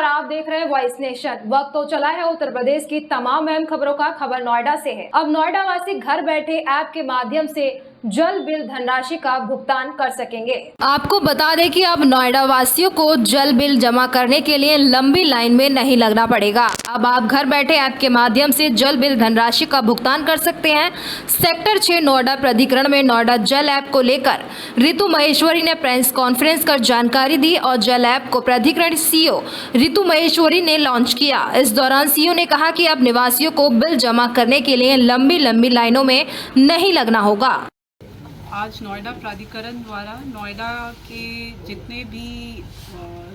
और आप देख रहे हैं वॉइस नेशन। वक्त तो चला है उत्तर प्रदेश की तमाम अहम खबरों का। खबर नोएडा से है। अब नोएडा वासी घर बैठे ऐप के माध्यम से जल बिल धनराशि का भुगतान कर सकेंगे। आपको बता दें कि अब नोएडा वासियों को जल बिल जमा करने के लिए लंबी लाइन में नहीं लगना पड़ेगा। अब आप घर बैठे ऐप के माध्यम से जल बिल धनराशि का भुगतान कर सकते हैं। सेक्टर 6 नोएडा प्राधिकरण में नोएडा जल ऐप को लेकर ऋतु महेश्वरी ने प्रेस कॉन्फ्रेंस कर जानकारी दी और जल ऐप को प्राधिकरण सीईओ ऋतु महेश्वरी ने लॉन्च किया। इस दौरान सीईओ ने कहा कि अब निवासियों को बिल जमा करने के लिए लंबी लाइनों में नहीं लगना होगा। आज नोएडा प्राधिकरण द्वारा नोएडा के जितने भी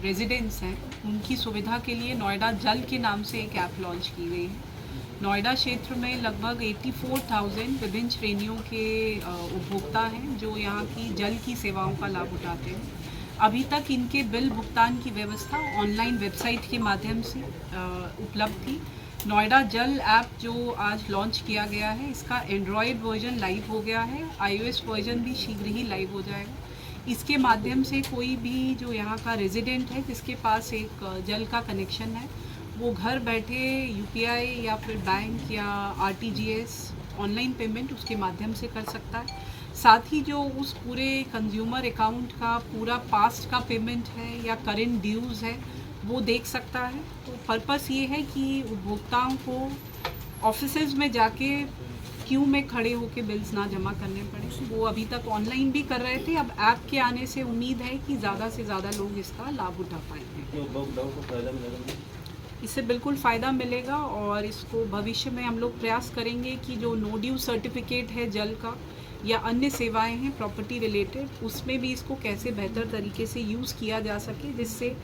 रेजिडेंट्स हैं उनकी सुविधा के लिए नोएडा जल के नाम से एक ऐप लॉन्च की गई है। नोएडा क्षेत्र में लगभग 84,000 विभिन्न श्रेणियों के उपभोक्ता हैं जो यहाँ की जल की सेवाओं का लाभ उठाते हैं। अभी तक इनके बिल भुगतान की व्यवस्था ऑनलाइन वेबसाइट के माध्यम से उपलब्ध थी। नोएडा जल ऐप जो आज लॉन्च किया गया है, इसका एंड्रॉयड वर्जन लाइव हो गया है, iOS वर्जन भी शीघ्र ही लाइव हो जाएगा। इसके माध्यम से कोई भी जो यहाँ का रेजिडेंट है जिसके पास एक जल का कनेक्शन है, वो घर बैठे UPI या फिर बैंक या RTGS ऑनलाइन पेमेंट उसके माध्यम से कर सकता है। साथ ही जो उस पूरे कंज्यूमर अकाउंट का पूरा पास्ट का पेमेंट है या करेंट ड्यूज़ है वो देख सकता है। तो पर्पस ये है कि उपभोक्ताओं को ऑफिसेज में जाके क्यू में खड़े होकर बिल्स ना जमा करने पड़े। वो अभी तक ऑनलाइन भी कर रहे थे, अब ऐप के आने से उम्मीद है कि ज़्यादा से ज़्यादा लोग इसका लाभ उठा पाएंगे। इससे बिल्कुल फ़ायदा मिलेगा और इसको भविष्य में हम लोग प्रयास करेंगे कि जो नो ड्यू सर्टिफिकेट है जल का या अन्य सेवाएं हैं प्रॉपर्टी रिलेटेड, उसमें भी इसको कैसे बेहतर तरीके से यूज़ किया जा सके, जिससे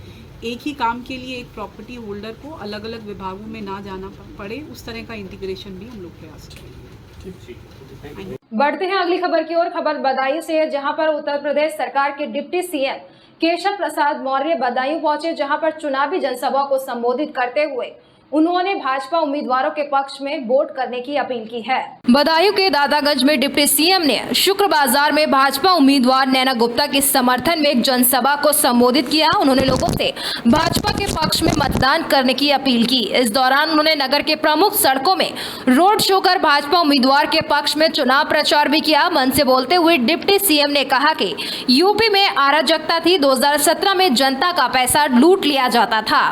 एक ही काम के लिए एक प्रॉपर्टी होल्डर को अलग अलग विभागों में ना जाना पड़े। उस तरह का इंटीग्रेशन भी हम लोग प्रयास करेंगे। बढ़ते हैं अगली खबर की ओर। खबर बदायूं से है, जहां पर उत्तर प्रदेश सरकार के डिप्टी सीएम केशव प्रसाद मौर्य बदायूं पहुंचे, जहां पर चुनावी जनसभा को संबोधित करते हुए उन्होंने भाजपा उम्मीदवारों के पक्ष में वोट करने की अपील की है। बदायूं के दादागंज में डिप्टी सीएम ने शुक्र बाजार में भाजपा उम्मीदवार नैना गुप्ता के समर्थन में एक जनसभा को संबोधित किया। उन्होंने लोगों से भाजपा के पक्ष में मतदान करने की अपील की। इस दौरान उन्होंने नगर के प्रमुख सड़कों में रोड शो कर भाजपा उम्मीदवार के पक्ष में चुनाव प्रचार भी किया। मंच से बोलते हुए डिप्टी सीएम ने कहा कि यूपी में अराजकता थी, 2017 में जनता का पैसा लूट लिया जाता था।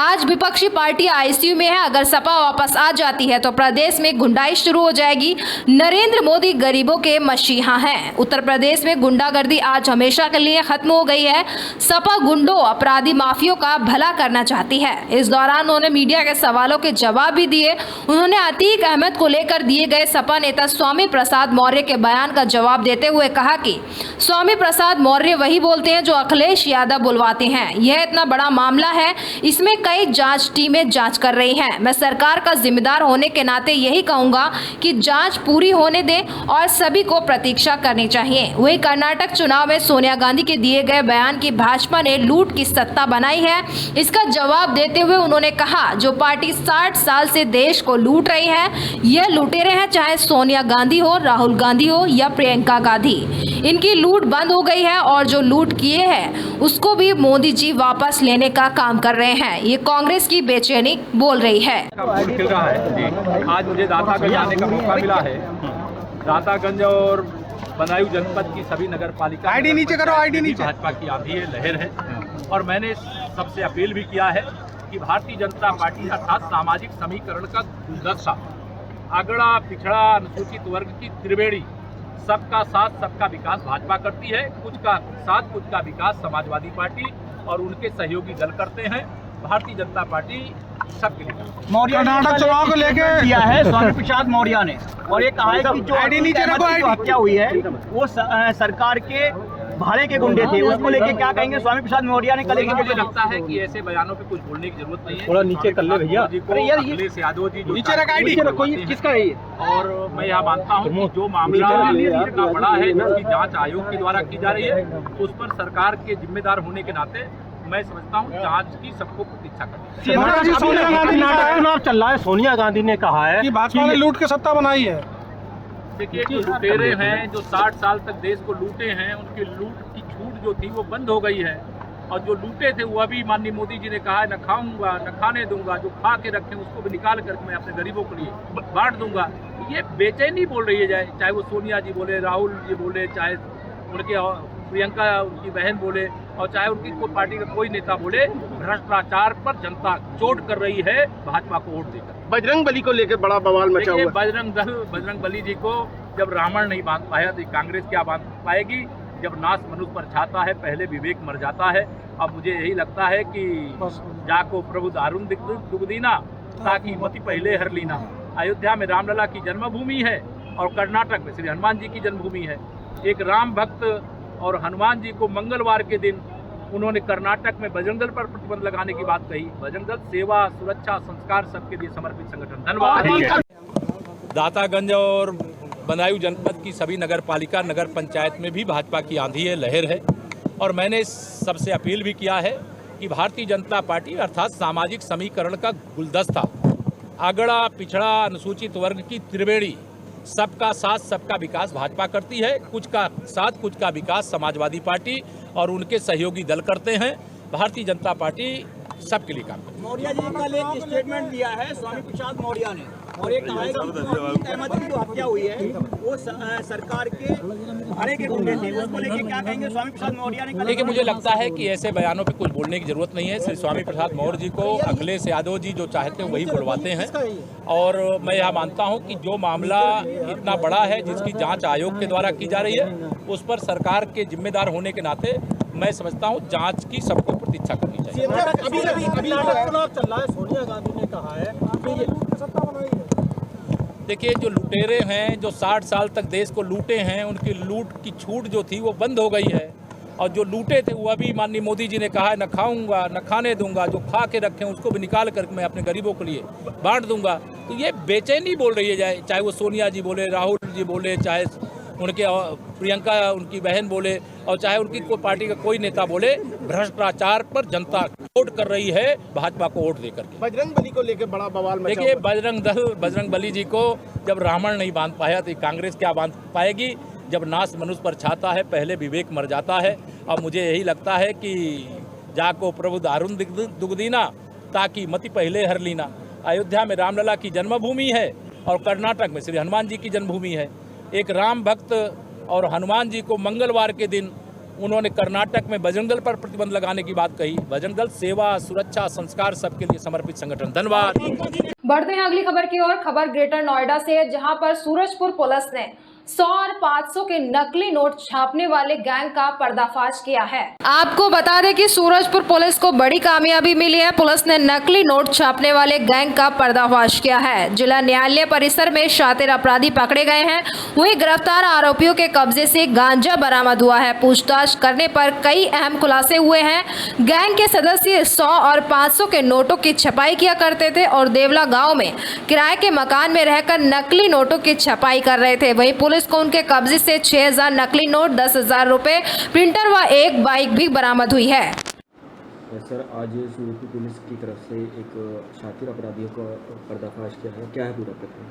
आज विपक्षी पार्टी ICU में है, अगर सपा वापस आ जाती है तो प्रदेश में गुंडाई शुरू हो जाएगी। नरेंद्र मोदी गरीबों के मसीहा हैं। उत्तर प्रदेश में गुंडागर्दी आज हमेशा के लिए खत्म हो गई है। सपा गुंडों अपराधी माफियों का भला करना चाहती है। इस दौरान उन्होंने मीडिया के सवालों के जवाब भी दिए। उन्होंने अतीक अहमद को लेकर दिए गए सपा नेता स्वामी प्रसाद मौर्य के बयान का जवाब देते हुए कहा कि स्वामी प्रसाद मौर्य वही बोलते हैं जो अखिलेश यादव बुलवाते हैं। यह इतना बड़ा मामला है, इसमें कई जांच टीमें जांच कर रही हैं। मैं सरकार का जिम्मेदार होने के नाते यही कहूंगा कि जांच पूरी होने दें और सभी को प्रतीक्षा करनी चाहिए। वही कर्नाटक चुनाव में सोनिया गांधी के दिए गए बयान की भाजपा ने लूट की सत्ता बनाई है, इसका जवाब देते हुए उन्होंने कहा जो पार्टी 60 साल से देश को लूट रही है, यह लुटेरे हैं, चाहे सोनिया गांधी हो, राहुल गांधी हो या प्रियंका गांधी। इनकी लूट बंद हो गई है और जो लूट किए हैं उसको भी मोदी जी वापस लेने का काम कर रहे हैं। ये कांग्रेस की बेचैनी बोल रही है। खिल रहा है। आज मुझे दातागंज आने का मौका मिला है। दातागंज और बदायूं जनपद की सभी नगर पालिका आईडी नीचे करो, आईडी नीचे। भाजपा की आंधी है, लहर है और मैंने सबसे अपील भी किया है कि भारतीय जनता पार्टी अर्थात सामाजिक समीकरण का गुलदस्ता, अगड़ा पिछड़ा अनुसूचित वर्ग की त्रिवेणी, सबका साथ सबका विकास भाजपा करती है। कुछ का साथ कुछ का विकास समाजवादी पार्टी और उनके सहयोगी दल करते हैं। भारतीय जनता पार्टी सबके लिए कर्नाटक चुनाव को लेके किया है स्वामी प्रसाद मौर्य ने, और ये कहा है कि जो आईडी नीचे रखो, जो हत्या हुई है वो सरकार के भाड़े के गुंडे थे। उसको लेके क्या कहेंगे स्वामी प्रसाद मौर्य ने? कल मुझे लगता है कि ऐसे बयानों पे कुछ बोलने की जरूरत नहीं है। थोड़ा नीचे कर ले भैया। अखिलेश यादव जी जो नीचे रख, आईडी किसका है ये? और मैं यह मानता हूँ कि जो मामला इतना बड़ा है जिसकी जांच आयोग के द्वारा की जा रही है, तो उस पर सरकार के जिम्मेदार होने के नाते मैं समझता हूँ जांच की सबको प्रतीक्षा करनी है। सोनिया गांधी चुनाव चल रहा है, सोनिया गांधी ने कहा है कि भाजपा ने लूट के सत्ता बनाई है। देखिए, जो लुटेरे हैं जो 60 साल तक देश को लूटे हैं, उनकी लूट की छूट जो थी वो बंद हो गई है। और जो लूटे थे वो अभी माननीय मोदी जी ने कहा है न खाऊंगा न खाने दूंगा, जो खा के रखे उसको भी निकाल करके मैं अपने गरीबों के लिए बांट दूंगा। ये बेचैनी बोल रही है, चाहे वो सोनिया जी बोले, राहुल जी बोले, चाहे उनके प्रियंका उनकी बहन बोले, और चाहे उनकी कोई पार्टी का कोई नेता बोले, भ्रष्टाचार पर जनता चोट कर रही है भाजपा को वोट देकर। बजरंग बली को लेकर बड़ा बवाल मचा हुआ है। बजरंग बली जी को जब रावण नहीं बांध पाया तो कांग्रेस क्या बांध पाएगी। जब नाश मनुष्य पर छाता है पहले विवेक मर जाता है। अब मुझे यही लगता है कि जाको प्रभु दारुण दुगदीना ताकि मति पहले हर लीना। अयोध्या में रामलला की जन्मभूमि है और कर्नाटक में श्री हनुमान जी की जन्मभूमि है। एक राम भक्त और हनुमान जी को मंगलवार के दिन उन्होंने कर्नाटक में बजरंग दल पर प्रतिबंध लगाने की बात कही। बजरंग दल सेवा, सुरक्षा, संस्कार सबके लिए समर्पित संगठन। धन्यवाद। दातागंज और बदायूं जनपद की सभी नगर पालिका, नगर पंचायत में भी भाजपा की आंधी है, लहर है। और मैंने सबसे अपील भी किया है कि भारतीय जनता पार्टी अर्थात सामाजिक समीकरण का गुलदस्ता, अगड़ा पिछड़ा अनुसूचित वर्ग की त्रिवेणी, सबका साथ सबका विकास भाजपा करती है। कुछ का साथ कुछ का विकास समाजवादी पार्टी और उनके सहयोगी दल करते हैं। भारतीय जनता पार्टी सबके लिए काम करती है। मौर्य जी कल एक स्टेटमेंट दिया है स्वामी प्रसाद मौर्य ने, और एक कहा है कि अहमद की जो हत्या हुई है वो सरकार के भाड़े के गुंडे थे, उसको लेके क्या कहेंगे स्वामी प्रसाद मौर्य ने? देखिए, मुझे लगता है कि ऐसे बयानों पे कुछ बोलने की जरूरत नहीं है। श्री स्वामी प्रसाद मौर्य जी को अखिलेश यादव जी जो चाहते हैं वही बुलवाते हैं। और मैं यह मानता हूं कि जो मामला इतना बड़ा है जिसकी जांच आयोग के द्वारा की जा रही है, उस पर सरकार के जिम्मेदार होने के नाते मैं समझता हूं जांच की सबको प्रतीक्षा करनी चाहिए। अभी चुनाव चल रहा है, सोनिया गांधी ने कहा है कि ये सत्ता बनाई है। देखिए, जो लुटेरे हैं, जो 60 साल तक देश को लूटे हैं, उनकी लूट की छूट जो थी वो बंद हो गई है। और जो लूटे थे वो अभी माननीय मोदी जी ने कहा है न खाऊंगा न खाने दूंगा, जो खा के रखे उसको भी निकाल कर मैं अपने गरीबों के लिए बांट दूंगा। तो ये बेचैनी बोल रही है, चाहे वो सोनिया जी बोले, राहुल जी बोले, चाहे उनके प्रियंका उनकी बहन बोले, और चाहे उनकी कोई पार्टी का कोई नेता बोले, भ्रष्टाचार पर जनता वोट कर रही है भाजपा को वोट देकर के। बजरंग बली को लेकर बड़ा बवाल मचा देखिए, हुआ है। बजरंग बली जी को जब रावण नहीं बांध पाया तो कांग्रेस क्या बांध पाएगी। जब नाश मनुष्य पर छाता है पहले विवेक मर जाता है। अब मुझे यही लगता है कि जाको प्रभु दारुण दुगदीना ताकि मति पहले हर लीना। अयोध्या में रामलला की जन्मभूमि है और कर्नाटक में श्री हनुमान जी की जन्मभूमि है। एक राम भक्त और हनुमान जी को मंगलवार के दिन उन्होंने कर्नाटक में बजरंग दल पर प्रतिबंध लगाने की बात कही। बजरंग दल सेवा, सुरक्षा, संस्कार सबके लिए समर्पित संगठन। धन्यवाद। बढ़ते हैं अगली खबर की ओर। खबर ग्रेटर नोएडा से है, जहां पर सूरजपुर पुलिस ने 100 और 500 के नकली नोट छापने वाले गैंग का पर्दाफाश किया है। आपको बता दें कि सूरजपुर पुलिस को बड़ी कामयाबी मिली है। पुलिस ने नकली नोट छापने वाले गैंग का पर्दाफाश किया है। जिला न्यायालय परिसर में शातिर अपराधी पकड़े गए हैं। वहीं गिरफ्तार आरोपियों के कब्जे से गांजा बरामद हुआ है। पूछताछ करने पर कई अहम खुलासे हुए हैं। गैंग के सदस्य 100 और 500 के नोटों की छपाई किया करते थे और देवला गाँव में किराए के मकान में रहकर नकली नोटों की छपाई कर रहे थे। वहीं पुलिस को उनके कब्जे से 6000 नकली नोट, 10,000 रुपए, प्रिंटर व एक बाइक भी बरामद हुई है। सर, आज सूरजपुर पुलिस की तरफ से एक शातिर अपराधियों का पर्दाफाश किया है, क्या है पूरा प्रकरण?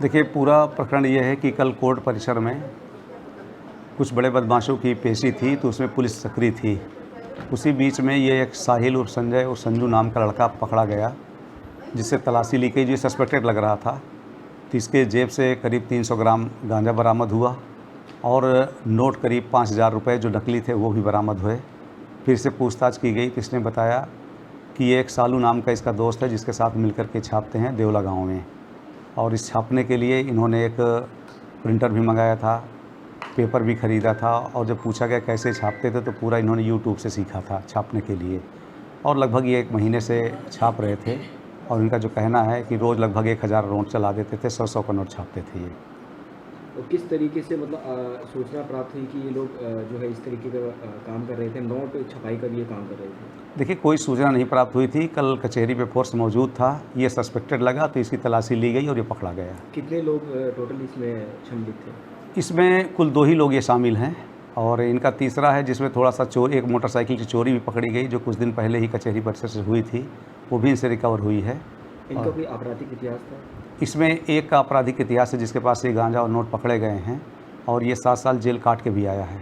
देखिए, पूरा प्रकरण ये है कि कल कोर्ट परिसर में कुछ बड़े बदमाशों की पेशी थी तो उसमें पुलिस सक्रिय थी। उसी बीच में ये एक साहिल और संजय और संजू नाम का लड़का पकड़ा गया, जिससे तलाशी ली गई, जो सस्पेक्टेड लग रहा था। तो इसके जेब से करीब 300 ग्राम गांजा बरामद हुआ और नोट करीब 5000 रुपये जो नकली थे वो भी बरामद हुए। फिर से पूछताछ की गई तो इसने बताया कि ये एक सालू नाम का इसका दोस्त है, जिसके साथ मिलकर के छापते हैं देवला गांव में। और इस छापने के लिए इन्होंने एक प्रिंटर भी मंगाया था, पेपर भी ख़रीदा था, और जब पूछा गया कैसे छापते थे तो पूरा इन्होंने यूट्यूब से सीखा था छापने के लिए। और लगभग ये 1 महीने से छाप रहे थे। और इनका जो कहना है कि रोज़ लगभग 1000 नोट चला देते थे, 100 का नोट छापते थे ये। और किस तरीके से मतलब सूचना प्राप्त हुई कि ये लोग जो है इस तरीके का काम कर रहे थे, नोट छपाई का भी ये काम कर रहे थे? देखिए, कोई सूचना नहीं प्राप्त हुई थी। कल कचहरी पे फोर्स मौजूद था, ये सस्पेक्टेड लगा तो इसकी तलाशी ली गई और ये पकड़ा गया। कितने लोग टोटल इसमें सम्मिलित थे? इसमें कुल 2 ही लोग ये शामिल हैं और इनका तीसरा है जिसमें थोड़ा सा एक मोटरसाइकिल की चोरी भी पकड़ी गई, जो कुछ दिन पहले ही कचहरी परिसर से हुई थी, वो भी इनसे रिकवर हुई है। इनका कोई आपराधिक इतिहास था? इसमें एक का आपराधिक इतिहास है, जिसके पास ये गांजा और नोट पकड़े गए हैं, और ये 7 साल जेल काट के भी आया है।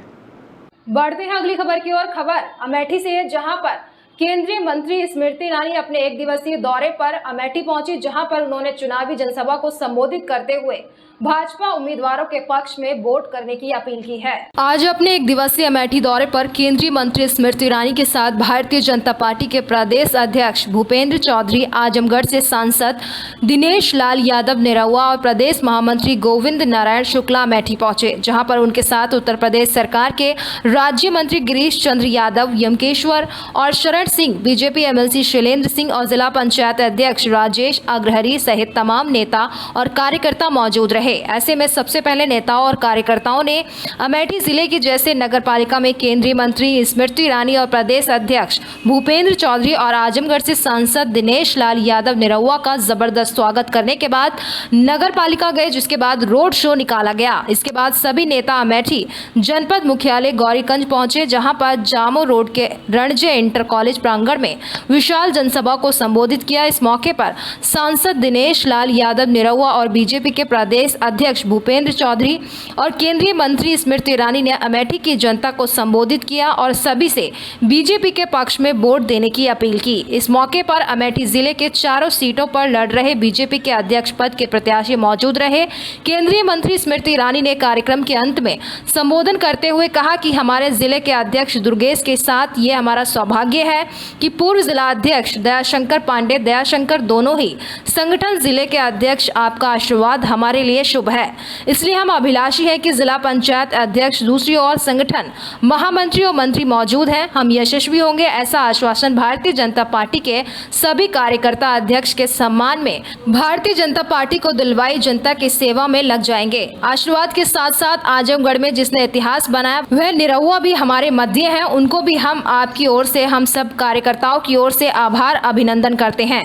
बढ़ते हैं अगली खबर की ओर। खबर अमेठी से है, जहां पर केंद्रीय मंत्री स्मृति ईरानी अपने एक दिवसीय दौरे पर अमेठी पहुंची, जहां पर उन्होंने चुनावी जनसभा को संबोधित करते हुए भाजपा उम्मीदवारों के पक्ष में वोट करने की अपील की है। आज अपने एक दिवसीय अमेठी दौरे पर केंद्रीय मंत्री स्मृति ईरानी के साथ भारतीय जनता पार्टी के प्रदेश अध्यक्ष भूपेंद्र चौधरी, आजमगढ़ से सांसद दिनेश लाल यादव निरहुआ और प्रदेश महामंत्री गोविंद नारायण शुक्ला अमेठी पहुंचे, जहां पर उनके साथ उत्तर प्रदेश सरकार के राज्य मंत्री गिरीश चंद्र यादव, यमकेश्वर और शरण सिंह, बीजेपी एमएलसी शैलेंद्र सिंह और जिला पंचायत अध्यक्ष राजेश अग्रहरी सहित तमाम नेता और कार्यकर्ता मौजूद रहे। ऐसे में सबसे पहले नेताओं और कार्यकर्ताओं ने अमेठी जिले की जैसे नगरपालिका में केंद्रीय मंत्री स्मृति ईरानी और प्रदेश अध्यक्ष भूपेंद्र चौधरी और आजमगढ़ से सांसद दिनेश लाल यादव निरहुआ का जबरदस्त स्वागत करने के बाद नगरपालिका गए, जिसके बाद रोड शो निकाला गया। इसके बाद सभी नेता अमेठी जनपद मुख्यालय गौरीगंज पहुंचे, जहां पर जामो रोड के रणजय इंटर कॉलेज प्रांगण में विशाल जनसभा को संबोधित किया। इस मौके पर सांसद दिनेश लाल यादव निरहुआ और बीजेपी के प्रदेश अध्यक्ष भूपेंद्र चौधरी और केंद्रीय मंत्री स्मृति ईरानी ने अमेठी की जनता को संबोधित किया और सभी से बीजेपी के पक्ष में वोट देने की अपील की। इस मौके पर अमेठी जिले के चारों सीटों पर लड़ रहे बीजेपी के अध्यक्ष पद के प्रत्याशी मौजूद रहे। केंद्रीय मंत्री स्मृति ईरानी ने कार्यक्रम के अंत में संबोधन करते हुए कहा कि हमारे जिले के अध्यक्ष दुर्गेश के साथ ये हमारा सौभाग्य है कि पूर्व जिला अध्यक्ष दयाशंकर पांडे, दयाशंकर दोनों ही संगठन जिले के अध्यक्ष, आपका आशीर्वाद हमारे लिए शुभ है। इसलिए हम अभिलाषी हैं कि जिला पंचायत अध्यक्ष, दूसरी ओर संगठन महामंत्री और मंत्री मौजूद हैं। हम यशस्वी होंगे, ऐसा आश्वासन भारतीय जनता पार्टी के सभी कार्यकर्ता अध्यक्ष के सम्मान में भारतीय जनता पार्टी को दिलवाई जनता की सेवा में लग जाएंगे। आशीर्वाद के साथ साथ आजमगढ़ में जिसने इतिहास बनाया वह निरहुआ भी हमारे मध्य हैं, उनको भी हम आपकी ओर से, हम सब कार्यकर्ताओं की ओर से आभार अभिनंदन करते हैं।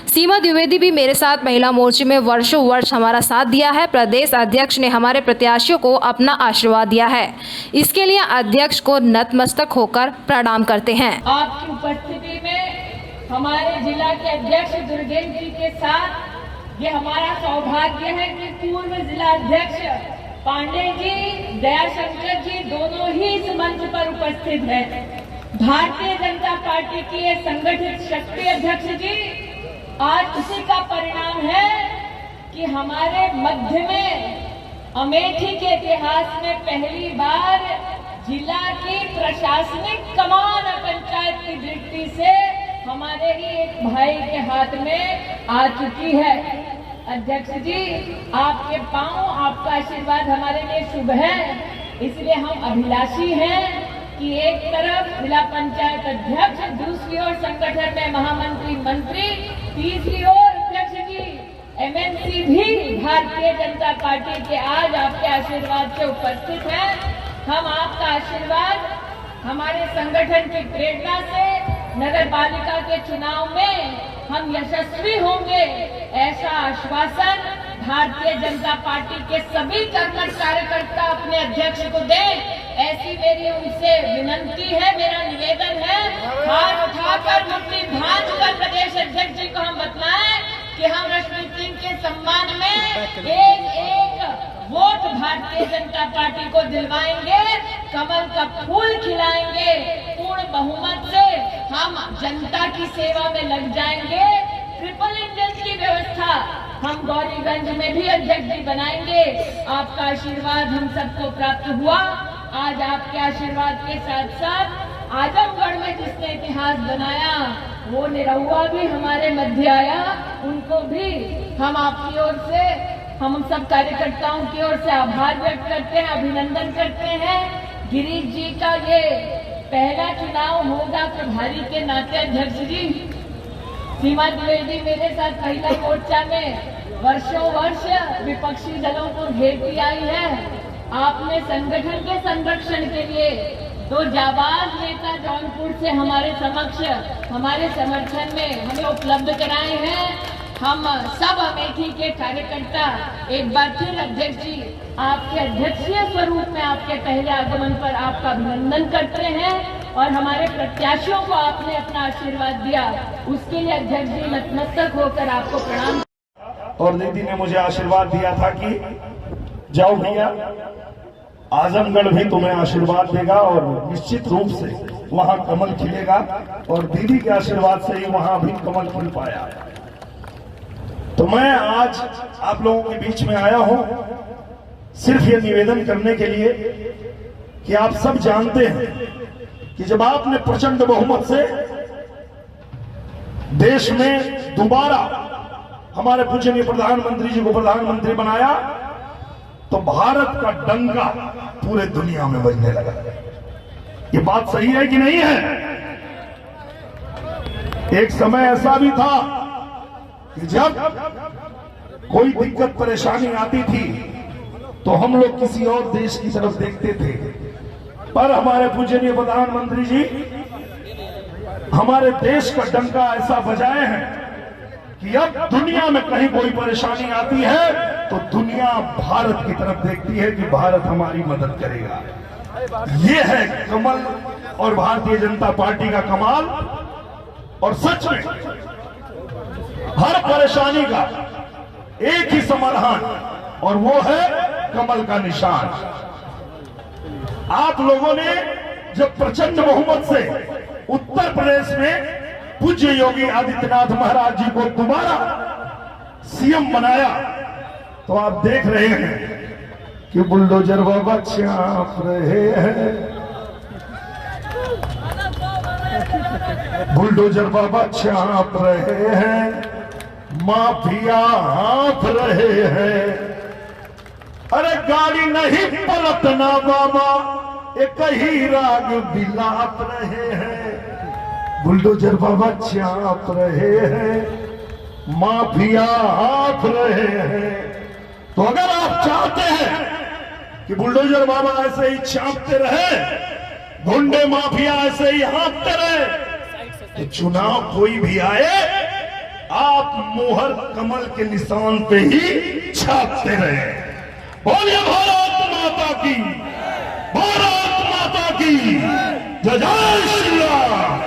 सीमा द्विवेदी भी मेरे साथ महिला मोर्चे में वर्षों वर्ष हमारा साथ दिया है। प्रदेश अध्यक्ष ने हमारे प्रत्याशियों को अपना आशीर्वाद दिया है, इसके लिए अध्यक्ष को नतमस्तक होकर प्रणाम करते हैं। आपकी उपस्थिति में हमारे जिला के अध्यक्ष दुर्गेश जी के साथ ये हमारा सौभाग्य है कि पूर्व जिला अध्यक्ष पांडे जी, दयाशंकर जी दोनों ही इस मंच पर उपस्थित हैं। भारतीय जनता पार्टी की ये संगठित शक्ति अध्यक्ष जी, आज उसी का परिणाम है कि हमारे मध्य में अमेठी के इतिहास में पहली बार जिला की प्रशासनिक कमान पंचायत की दृष्टि से हमारे ही एक भाई के हाथ में आ चुकी है। अध्यक्ष जी, आपके पांव, आपका आशीर्वाद हमारे लिए शुभ है। इसलिए हम अभिलाषी हैं कि एक तरफ जिला पंचायत अध्यक्ष, दूसरी ओर संगठन में महामंत्री, मंत्री, तीसरी ओर अध्यक्ष जी एमएलसी भी भारतीय जनता पार्टी के आज आपके आशीर्वाद से उपस्थित हैं। हम आपका आशीर्वाद हमारे संगठन की प्रेरणा से नगर पालिका के चुनाव में हम यशस्वी होंगे, ऐसा आश्वासन भारतीय जनता पार्टी के सभी कर्मठ कार्यकर्ता अपने अध्यक्ष को दें, ऐसी मेरी उनसे विनंती है, मेरा निवेदन है। हाथ उठाकर मुट्ठी भांज कर प्रदेश अध्यक्ष जी को हम बतलाएं कि हम रश्मि सिंह के सम्मान में एक वोट भारतीय जनता पार्टी को दिलवाएंगे, कमल का फूल खिलाएंगे, पूर्ण बहुमत से हम जनता की सेवा में लग जाएंगे। ट्रिपल इंजन की व्यवस्था हम गौरीगंज में भी अध्यक्ष जी बनाएंगे। आपका आशीर्वाद हम सबको प्राप्त हुआ। आज आपके आशीर्वाद के साथ साथ आजमगढ़ में जिसने इतिहास बनाया वो निरहुआ भी हमारे मध्य आया, उनको भी हम आपकी ओर से, हम सब कार्यकर्ताओं की ओर से आभार व्यक्त करते हैं, अभिनंदन करते हैं। गिरीश जी का ये पहला चुनाव होगा प्रभारी के नाते अध्यक्ष जी। सीमा द्विवेदी मेरे साथ महिला मोर्चा में वर्षों वर्ष विपक्षी दलों को घेरती आई है। आपने संगठन के संरक्षण के लिए दो जाबाज नेता जौनपुर से हमारे समक्ष, हमारे समर्थन में हमें उपलब्ध कराए हैं। हम सब अमेठी के कार्यकर्ता एक बार फिर अध्यक्ष जी आपके अध्यक्षीय स्वरूप में आपके पहले आगमन पर आपका अभिनंदन करते हैं और हमारे प्रत्याशियों को आपने अपना आशीर्वाद दिया, उसके लिए अध्यक्ष जी नतमस्तक होकर आपको प्रणाम। और दीदी ने मुझे आशीर्वाद दिया था कि जाओ भैया आजमगढ़ भी तुम्हें आशीर्वाद देगा और निश्चित रूप से वहां कमल खिलेगा और दीदी के आशीर्वाद से ही वहां भी कमल खिल पाया। तो मैं आज आप लोगों के बीच में आया हूं सिर्फ ये निवेदन करने के लिए कि आप सब जानते हैं कि जब आपने प्रचंड बहुमत से देश में दोबारा हमारे पूजनीय प्रधानमंत्री जी को प्रधानमंत्री बनाया तो भारत का डंका पूरे दुनिया में बजने लगा। ये बात सही है कि नहीं है? एक समय ऐसा भी था कि जब कोई दिक्कत परेशानी आती थी तो हम लोग किसी और देश की तरफ देखते थे, पर हमारे पूजनीय प्रधानमंत्री जी हमारे देश का डंका ऐसा बजाए हैं कि अब दुनिया में कहीं कोई परेशानी आती है तो दुनिया भारत की तरफ देखती है कि भारत हमारी मदद करेगा। ये है कमल और भारतीय जनता पार्टी का कमाल। और सच में हर परेशानी का एक ही समाधान और वो है कमल का निशान। आप लोगों ने जब प्रचंड बहुमत से उत्तर प्रदेश में पूज्य योगी आदित्यनाथ महाराज जी को दोबारा सीएम बनाया तो आप देख रहे हैं कि बुलडोजर बाबा चाप रहे हैं, बुलडोजर बाबा चाप रहे हैं, माफिया हाँफ रहे हैं। अरे गाड़ी नहीं पलटना बाबा, एक ही राग बिलाप रहे हैं, बुलडोजर बाबा चाप रहे हैं, माफिया हाँफ रहे हैं। तो अगर आप चाहते हैं कि बुलडोजर बाबा ऐसे ही चापते रहे, गुंडे माफिया ऐसे ही हाँफते रहे, तो चुनाव कोई भी आए आप मुहर कमल के निशान पे ही छापते रहे। बोलिए भारत माता की, भारत माता की जय जय श्री राम।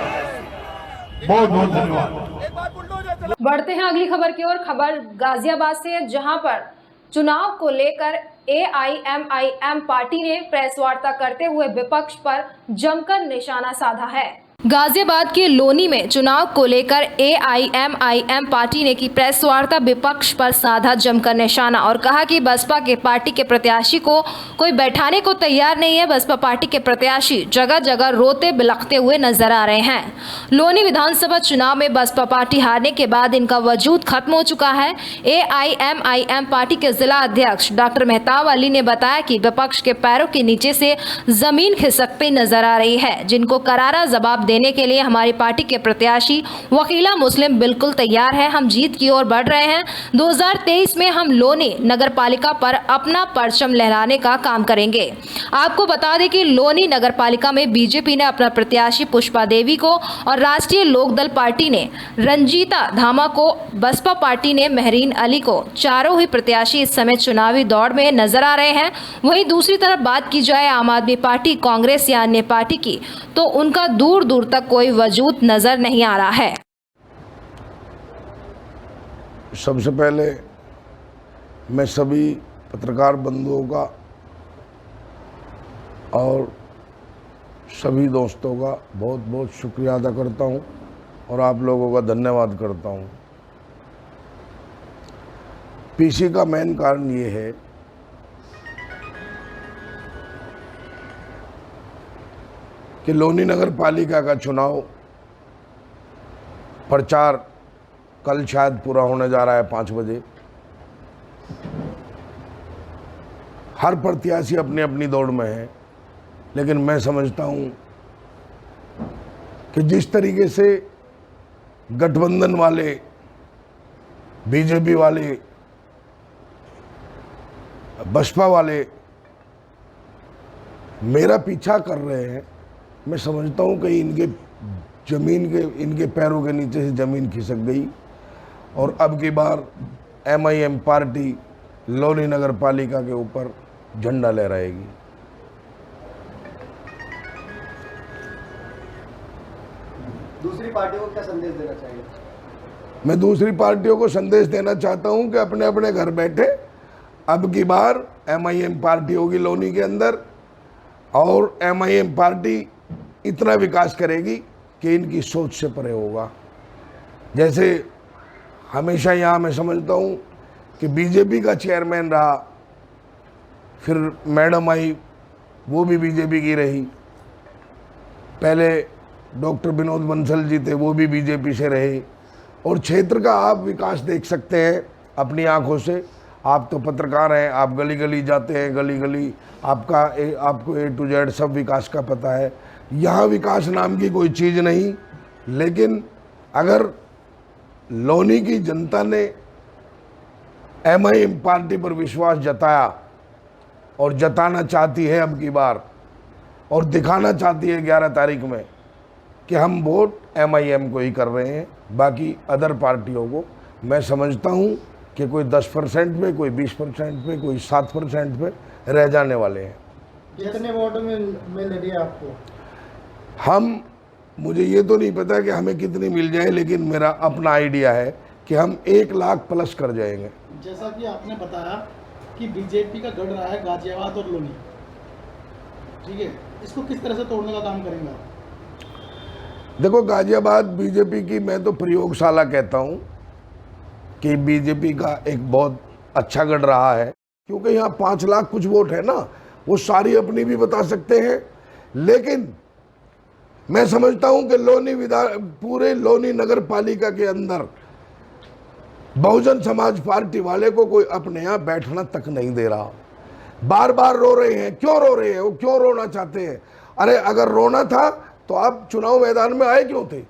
बहुत बहुत धन्यवाद। बढ़ते हैं अगली खबर की ओर। खबर गाजियाबाद से है, जहां पर चुनाव को लेकर AIMIM पार्टी ने प्रेस वार्ता करते हुए विपक्ष पर जमकर निशाना साधा है। गाजियाबाद के लोनी में चुनाव को लेकर AIMIM पार्टी ने की प्रेस वार्ता, विपक्ष पर साधा जमकर निशाना और कहा कि बसपा के पार्टी के प्रत्याशी को कोई बैठाने को तैयार नहीं है। बसपा पार्टी के प्रत्याशी जगह जगह रोते बिलखते हुए नजर आ रहे हैं। लोनी विधानसभा चुनाव में बसपा पार्टी हारने के बाद इनका वजूद खत्म हो चुका है। AIMIM पार्टी के जिला अध्यक्ष डॉक्टर मेहताब अली ने बताया कि विपक्ष के पैरों के नीचे से जमीन खिसकती नजर आ रही है, जिनको करारा जवाब देने के लिए हमारी पार्टी के प्रत्याशी वकीला मुस्लिम बिल्कुल तैयार है। हम जीत की ओर बढ़ रहे हैं। 2023 में हम लोनी नगर पालिका पर अपना परचम लहराने का काम करेंगे। आपको बता दें कि लोनी नगर पालिका में बीजेपी ने अपना प्रत्याशी पुष्पा देवी को और राष्ट्रीय लोकदल पार्टी ने रंजीता धामा को, बसपा पार्टी ने महरीन अली को, चारों ही प्रत्याशी इस समय चुनावी दौड़ में नजर आ रहे हैं। वहीं दूसरी तरफ बात की जाए आम आदमी पार्टी, कांग्रेस या अन्य पार्टी की, तो उनका दूर दूर तक कोई वजूद नजर नहीं आ रहा है। सबसे पहले मैं सभी पत्रकार बंधुओं का और सभी दोस्तों का बहुत बहुत शुक्रिया अदा करता हूं और आप लोगों का धन्यवाद करता हूं। पीसी का मेन कारण ये है कि लोनी नगर पालिका का चुनाव प्रचार कल शायद पूरा होने जा रहा है 5 बजे। हर प्रत्याशी अपनी अपनी दौड़ में है, लेकिन मैं समझता हूं कि जिस तरीके से गठबंधन वाले, बीजेपी वाले, बसपा वाले मेरा पीछा कर रहे हैं, मैं समझता हूं कि इनके पैरों के नीचे से ज़मीन खिसक गई और अब की बार MIM पार्टी लोनी नगर पालिका के ऊपर झंडा लहराएगी। दूसरी पार्टियों को क्या संदेश देना चाहिए? मैं दूसरी पार्टियों को संदेश देना चाहता हूं कि अपने अपने घर बैठे, अब की बार MIM पार्टी होगी लोनी के अंदर और MIM पार्टी इतना विकास करेगी कि इनकी सोच से परे होगा। जैसे हमेशा यहाँ मैं समझता हूँ कि बीजेपी का चेयरमैन रहा, फिर मैडम आई, वो भी बीजेपी की रही, पहले डॉक्टर विनोद बंसल जी थे, वो भी बीजेपी से रहे। और क्षेत्र का आप विकास देख सकते हैं अपनी आंखों से। आप तो पत्रकार हैं, आप गली गली जाते हैं, गली गली आपको A to Z सब विकास का पता है। यहाँ विकास नाम की कोई चीज़ नहीं, लेकिन अगर लोनी की जनता ने MIM पार्टी पर विश्वास जताया और जताना चाहती है अब की बार, और दिखाना चाहती है 11 तारीख में कि हम वोट MIM को ही कर रहे हैं, बाकी अदर पार्टियों को मैं समझता हूँ कि कोई 10% पे, कोई 20% पे, कोई 7% पे रह जाने वाले हैं। कितने वोट में लगे आपको? मुझे ये तो नहीं पता कि हमें कितनी मिल जाए, लेकिन मेरा अपना आइडिया है कि हम 1 लाख प्लस कर जाएंगे। जैसा कि आपने बताया कि बीजेपी का गढ़ रहा है गाजियाबाद और लोनी, ठीक है, इसको किस तरह से तोड़ने का काम करेंगे आप? देखो, गाजियाबाद बीजेपी की मैं तो प्रयोगशाला कहता हूँ कि बीजेपी का एक बहुत अच्छा गढ़ रहा है, क्योंकि यहाँ 5 लाख कुछ वोट है ना, वो सारी अपनी भी बता सकते हैं। लेकिन मैं समझता हूँ कि पूरे लोनी नगर पालिका के अंदर बहुजन समाज पार्टी वाले को कोई अपने यहाँ बैठना तक नहीं दे रहा। बार बार रो रहे हैं। क्यों रो रहे हैं? वो क्यों रोना चाहते हैं? अरे अगर रोना था तो आप चुनाव मैदान में आए क्यों थे?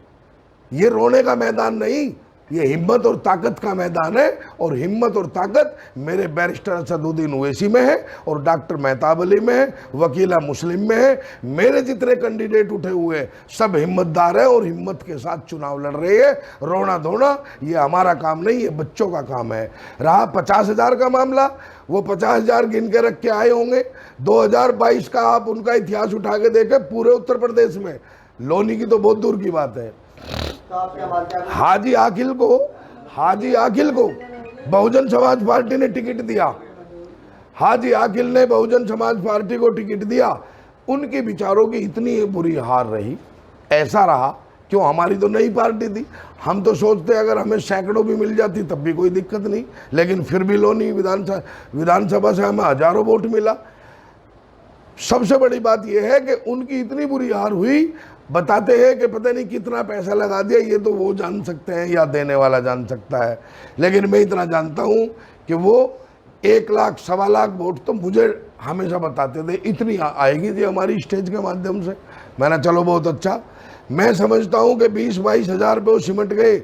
ये रोने का मैदान नहीं, ये हिम्मत और ताकत का मैदान है। और हिम्मत और ताकत मेरे बैरिस्टर असदुद्दीन ओवैसी में है, और डॉक्टर मेहताब अली में है, वकीला मुस्लिम में है। मेरे जितने कैंडिडेट उठे हुए सब हिम्मतदार है और हिम्मत के साथ चुनाव लड़ रहे हैं। रोना धोना ये हमारा काम नहीं, ये बच्चों का काम है। रहा 50,000 का मामला, वो 50,000 गिन के रख के आए होंगे। 2022 का आप उनका इतिहास उठा के देखें, पूरे उत्तर प्रदेश में, लोनी की तो बहुत दूर की बात है, हाजी आकिल को बहुजन समाज पार्टी ने टिकट दिया। हाजी आकिल ने बहुजन समाज पार्टी को टिकट दिया। उनके विचारों की इतनी बुरी हार रही, ऐसा रहा। क्यों? हमारी तो नई पार्टी थी, हम तो सोचते अगर हमें सैकड़ों भी मिल जाती तब भी कोई दिक्कत नहीं, लेकिन फिर भी लोनी विधानसभा से हमें हजारों वोट मिला। सबसे बड़ी बात यह है कि उनकी इतनी बुरी हार हुई, बताते हैं कि पता नहीं कितना पैसा लगा दिया, ये तो वो जान सकते हैं या देने वाला जान सकता है। लेकिन मैं इतना जानता हूँ कि वो 1 लाख, 1.25 लाख वोट तो मुझे हमेशा बताते थे इतनी आएगी थी हमारी स्टेज के माध्यम से। मैंने चलो बहुत अच्छा। मैं समझता हूँ कि 20-22 हज़ार पे वो सिमट गए,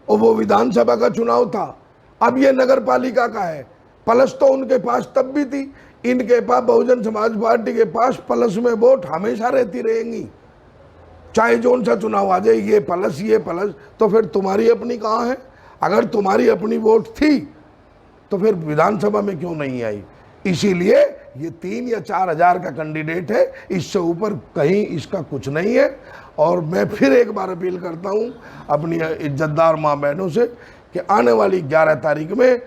और वो विधानसभा का चुनाव था। अब ये नगर पालिका का है। प्लस तो उनके पास तब भी थी, इनके पास बहुजन समाज पार्टी के पास प्लस में वोट हमेशा रहती रहेंगी, चाहे जोन सा चुनाव आ जाए। ये प्लस, तो फिर तुम्हारी अपनी कहाँ है? अगर तुम्हारी अपनी वोट थी तो फिर विधानसभा में क्यों नहीं आई? इसीलिए ये 3 या 4 हज़ार का कैंडिडेट है, इससे ऊपर कहीं इसका कुछ नहीं है। और मैं फिर एक बार अपील करता हूँ अपनी इज्जतदार माँ बहनों से कि आने वाली 11 तारीख में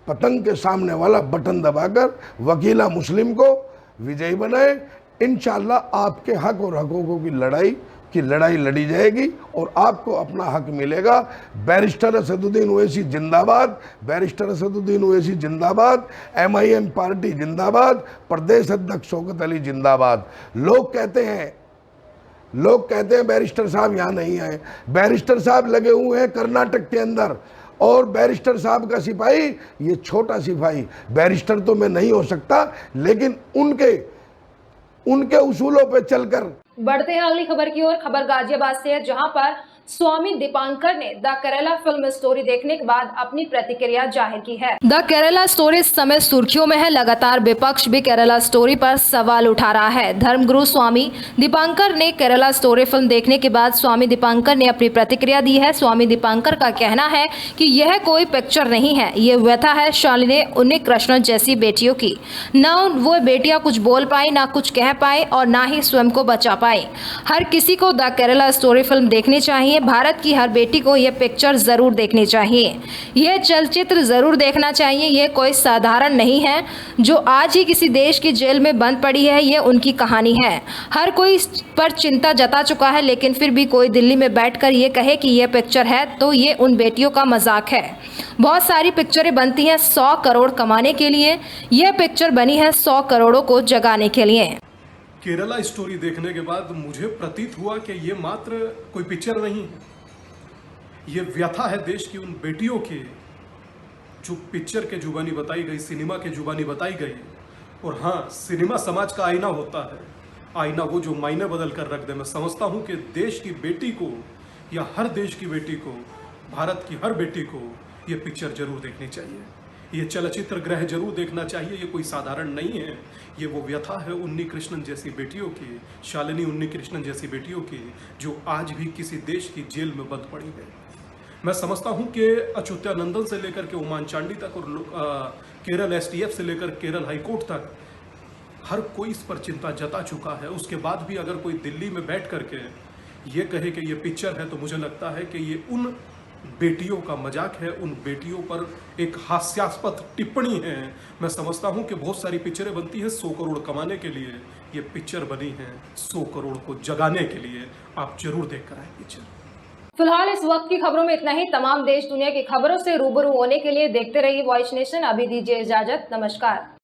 पतंग के सामने वाला बटन दबाकर वकीला मुस्लिम को विजयी बनाए। इंशाअल्लाह आपके हक और हकूक़ों की लड़ाई लड़ी जाएगी और आपको अपना हक मिलेगा। बैरिस्टर असदुद्दीन ओवैसी जिंदाबाद, बैरिस्टर असदुद्दीन ओवैसी जिंदाबाद, MIM पार्टी जिंदाबाद, प्रदेश अध्यक्ष शौकत अली जिंदाबाद। लोग कहते हैं बैरिस्टर साहब यहाँ नहीं आए। बैरिस्टर साहब लगे हुए हैं कर्नाटक के अंदर, और बैरिस्टर साहब का सिपाही ये छोटा सिपाही। बैरिस्टर तो मैं नहीं हो सकता, लेकिन उनके उसूलों पे चलकर। बढ़ते हैं अगली खबर की ओर। खबर गाजियाबाद से है, जहां पर स्वामी दीपांकर ने द केरला फिल्म स्टोरी देखने के बाद अपनी प्रतिक्रिया जाहिर की है। द केरला स्टोरी इस समय सुर्खियों में है। लगातार विपक्ष भी केरला स्टोरी पर सवाल उठा रहा है। धर्मगुरु स्वामी दीपांकर ने केरला स्टोरी फिल्म देखने के बाद स्वामी दीपांकर ने अपनी प्रतिक्रिया दी है। स्वामी दीपांकर का कहना है कि यह कोई पिक्चर नहीं है, ये व्यथा है शालिनी उन्नीकृष्णन जैसी बेटियों की। न वो बेटियां कुछ बोल पाई, ना कुछ कह पाए, और ना ही स्वयं को बचा पाए। हर किसी को द केरला स्टोरी फिल्म देखनी चाहिए। चाहिए। भारत की हर बेटी को ये पिक्चर ज़रूर देखनी चाहिए, ये चलचित्र ज़रूर देखना चाहिए। ये कोई साधारण नहीं है जो आज ही किसी देश की जेल में बंद पड़ी है, ये उनकी कहानी है। हर कोई इस पर चिंता जता चुका है, लेकिन फिर भी कोई दिल्ली में बैठकर ये कहे कि ये पिक्चर है तो ये उन बेटियों का मजाक है। बहुत सारी पिक्चरें बनती हैं 100 करोड़ कमाने के लिए, यह पिक्चर बनी है 100 करोड़ों को जगाने के लिए। केरला स्टोरी देखने के बाद मुझे प्रतीत हुआ कि ये मात्र कोई पिक्चर नहीं है, ये व्यथा है देश की उन बेटियों की जो पिक्चर के जुबानी बताई गई, सिनेमा के जुबानी बताई गई। और हाँ, सिनेमा समाज का आईना होता है, आईना वो जो मायने बदल कर रख दे। मैं समझता हूँ कि देश की बेटी को या हर देश की बेटी को, भारत की हर बेटी को ये पिक्चर जरूर देखनी चाहिए, ये चलचित्र ग्रह जरूर देखना चाहिए। ये कोई साधारण नहीं है, ये वो व्यथा है उन्नी कृष्णन जैसी बेटियों की, शालिनी उन्नी कृष्णन जैसी बेटियों की, जो आज भी किसी देश की जेल में बंद पड़ी है। मैं समझता हूं कि अच्युतानंदन से लेकर के ओमान चांडी तक और केरल एसटीएफ से लेकर केरल हाईकोर्ट तक हर कोई इस पर चिंता जता चुका है। उसके बाद भी अगर कोई दिल्ली में बैठ करके ये कहे कि ये पिक्चर है, तो मुझे लगता है कि ये उन बेटियों का मजाक है, उन बेटियों पर एक हास्यास्पद टिप्पणी है। मैं समझता हूं कि बहुत सारी पिक्चरें बनती हैं 100 करोड़ कमाने के लिए, ये पिक्चर बनी है 100 करोड़ को जगाने के लिए। आप जरूर देख कर आए पिक्चर। फिलहाल इस वक्त की खबरों में इतना ही। तमाम देश दुनिया की खबरों से रूबरू होने के लिए देखते रहिए वॉइस नेशन। अभी दीजिए इजाजत, नमस्कार।